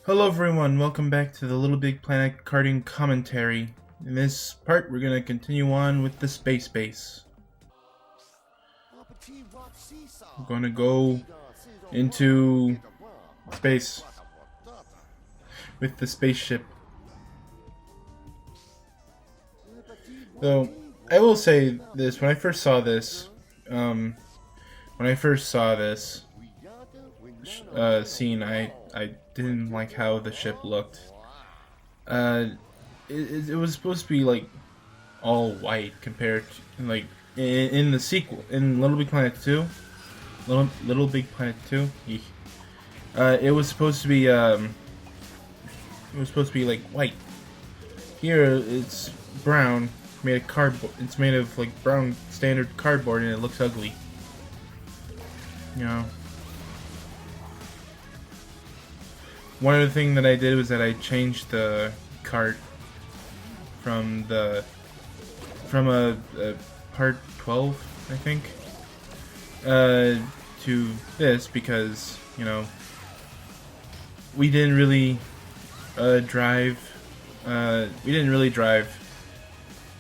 Hello everyone, welcome back to the LittleBigPlanet Karting commentary. In this part, we're gonna continue on with the space base. We're gonna go into space with the spaceship. Though, I will say this, when I first saw this, scene, I didn't like how the ship looked. Uh, it was supposed to be like all white compared to like in the sequel in Little Big Planet 2. Little Big Planet 2. Eek. It was supposed to be like white. Here it's brown, made of cardboard. It's made of like brown standard cardboard, and it looks ugly. You know. One other thing that I did was that I changed the cart from a part 12, I think, to this because, you know, we didn't really drive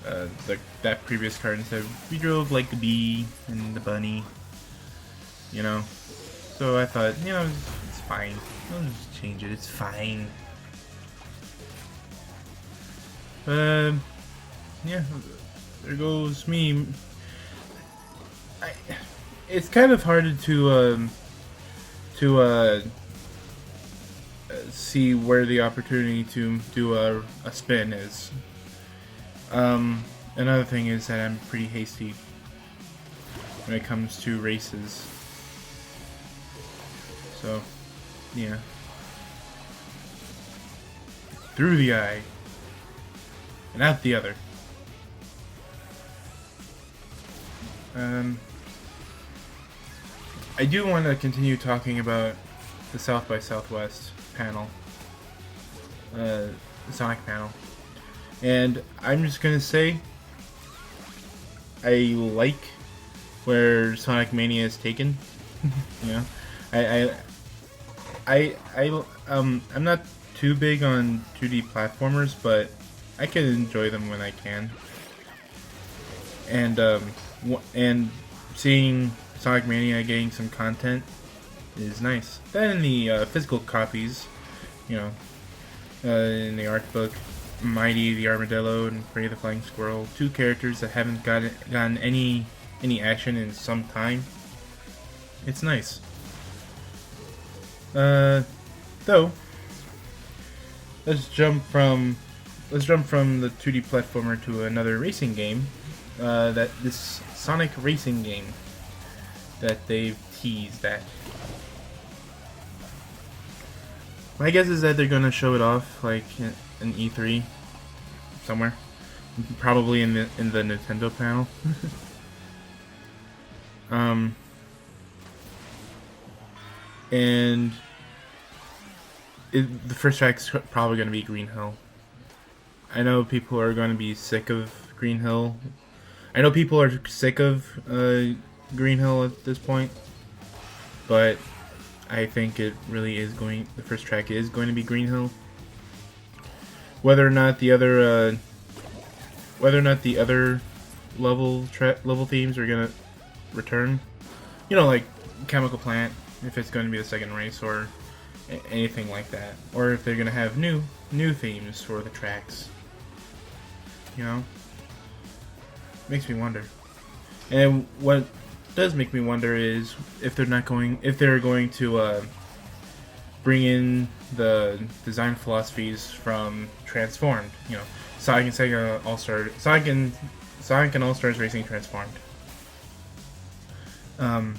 that previous cart. Instead we drove like the bee and the bunny, you know. So I thought, you know, it's fine. I'll just change it. It's fine. Yeah, there goes me. It's kind of hard to see where the opportunity to do a spin is. Another thing is that I'm pretty hasty when it comes to races. So, yeah. Through the eye. And out the other. I do want to continue talking about the South by Southwest panel. The Sonic panel. And I'm just gonna say, I like where Sonic Mania is taken. You know? I'm not too big on 2D platformers, but I can enjoy them when I can. And seeing Sonic Mania getting some content is nice. Then the physical copies, you know, in the art book, Mighty the Armadillo and Freddy the Flying Squirrel, two characters that haven't gotten any action in some time. It's nice. Though, let's jump from the 2D platformer to another racing game. This Sonic racing game that they've teased at. My guess is that they're gonna show it off like in E3 somewhere, probably in the Nintendo panel. And the first track's probably gonna be Green Hill. I know people are gonna be sick of Green Hill. I know people are sick of Green Hill at this point, but I think it really is going. The first track is going to be Green Hill. Whether or not the other level themes are gonna return, you know, like Chemical Plant, if it's going to be the second race or anything like that, or if they're gonna have new themes for the tracks, you know. Makes me wonder. And what does make me wonder is if they're going to bring in the design philosophies from Transformed, you know, Sonic and Sega Sonic and All Stars Racing Transformed. One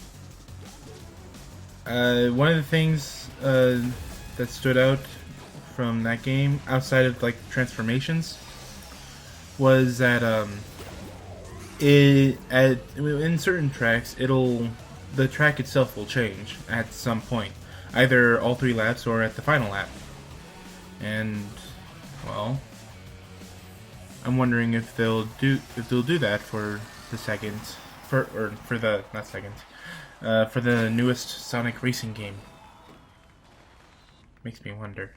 of the things that stood out from that game, outside of like transformations, was that in certain tracks, the track itself will change at some point, either all 3 laps or at the final lap. And well, I'm wondering if they'll do that for the newest Sonic racing game. Makes me wonder.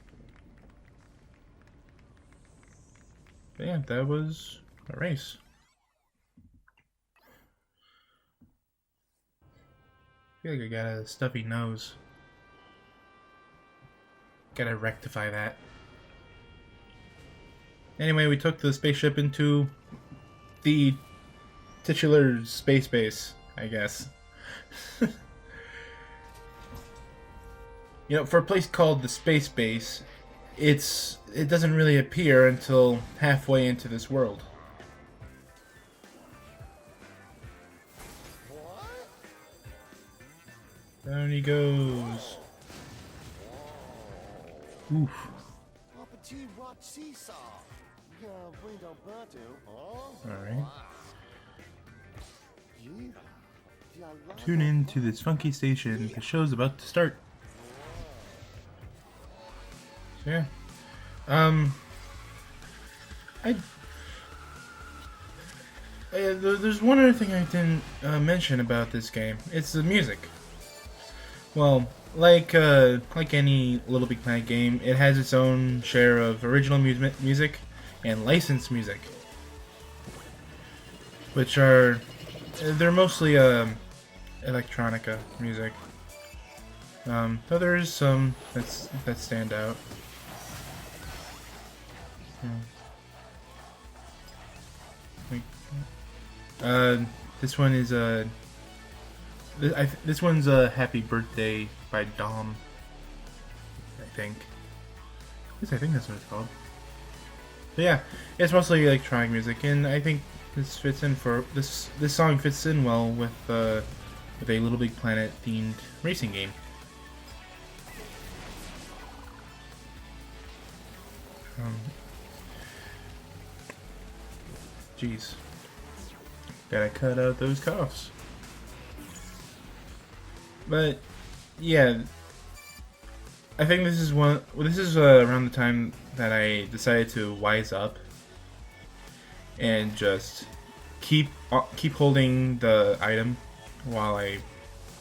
But yeah, that was a race. I feel like I got a stuffy nose. Gotta rectify that. Anyway, we took the spaceship into the titular space base, I guess. You know, for a place called the space base, it doesn't really appear until halfway into this world. Down he goes. Oof. Alright. Tune in to this funky station. The show's about to start. So yeah. There's one other thing I didn't mention about this game. It's the music. Well, like any Little Big Planet game, it has its own share of original music and licensed music, which they're mostly electronica music. Though there is some that stand out. This one is this one's a Happy Birthday by Dom, I think. At least I think that's what it's called. But yeah, it's mostly electronic music, and I think this fits in for this song fits in well with a Little Big Planet themed racing game. Jeez, gotta cut out those coughs. But yeah, I think this is around the time that I decided to wise up and just keep holding the item while I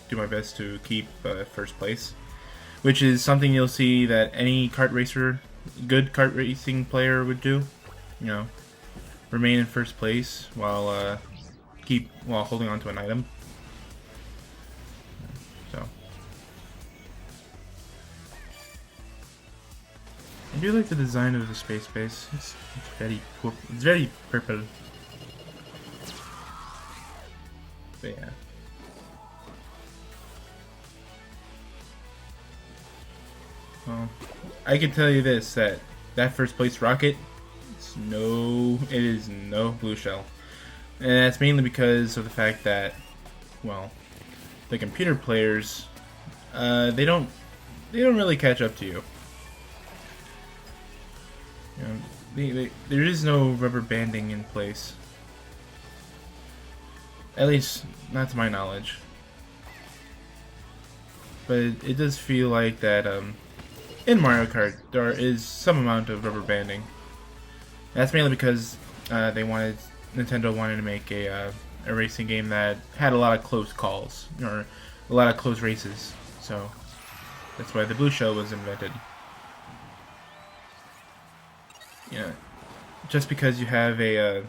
do my best to keep first place, which is something you'll see that any good kart racing player would do. You know, remain in first place while holding onto an item. So I do like the design of the space base. It's very purple. But yeah. Well, I can tell you this, that first place rocket, it is no blue shell. And that's mainly because of the fact that, well, the computer players, they don't really catch up to you. You know, there is no rubber banding in place. At least, not to my knowledge. But it does feel like that, in Mario Kart, there is some amount of rubber banding. That's mainly because Nintendo wanted to make a racing game that had a lot of close calls, or a lot of close races. So that's why the blue shell was invented. Yeah, just because you have a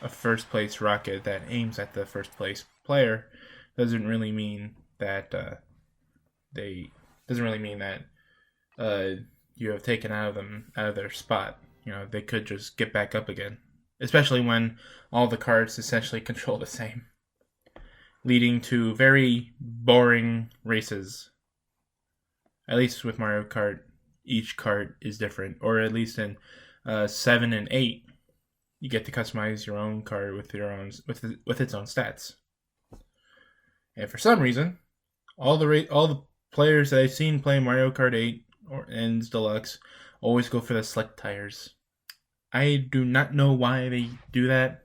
first place rocket that aims at the first place player doesn't really mean that you have taken out of their spot. You know, they could just get back up again, especially when all the carts essentially control the same, leading to very boring races. At least with Mario Kart, each kart is different, or at least in 7 and 8, you get to customize your own kart with its own stats. And for some reason, all the players that I've seen play Mario Kart 8 and Deluxe always go for the slick tires. I do not know why they do that.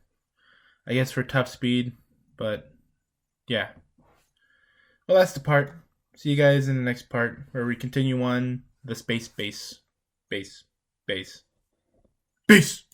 I guess for top speed, but yeah. Well, that's the part. See you guys in the next part where we continue on the space base. Peace!